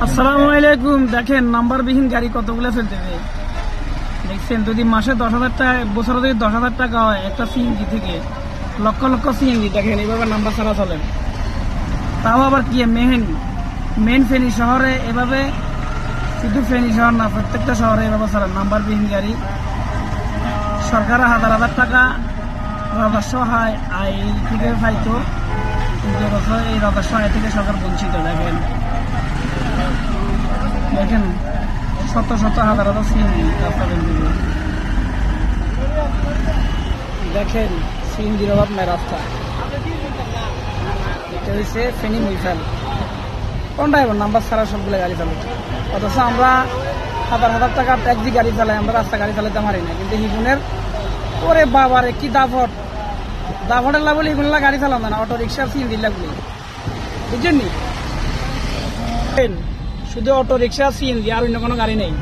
আসসালামু আলাইকুম। দেখেন নাম্বারবিহীন গাড়ি কতগুলো ফেলতেছে দেখছেন। যদি মাসে 10,000 টাকা, বছরে যদি 10,000 টাকা হয় একটা সিএনজি থেকে, লক্ষ লক্ষ সিএনজি দেখেন এভাবে নাম্বার ছাড়া চলেন। তাও আবার কি মেন ফেনী শহরে এভাবে, শুধু ফেনী শহর না প্রত্যেকটা শহরে এভাবে চালান নাম্বারবিহীন গাড়ি। সরকার হাজার হাজার টাকা রাজস্ব আয় থেকে পাইতো, কিন্তু এবছর এই রাজস্ব আয় থেকে সরকার বঞ্চিত। দেখেন শত শত হাজার হাজার সিএনজি রাস্তা বেরিয়ে। দেখেন সিএনজির অভাব নাই রাস্তা। এটা হচ্ছে ফেনী মহিফাল। কোনটা এবার নাম্বার ছাড়া সবগুলো গাড়ি চালাই, অথচ আমরা হাজার হাজার টাকা ট্যাক্সি গাড়ি চালাই, আমরা রাস্তা গাড়ি চালাতে পারি না। কিন্তু হিগুনের ওরে বাবারে কি দাফটের লাভ বলে হিগুনলা গাড়ি চালানো না, অটো রিক্সার সিএনজি লাগবে, বুঝছেন নি? শুধু অটো রিক্সা সিএনজি, আর অন্য কোনো গাড়ি নেই।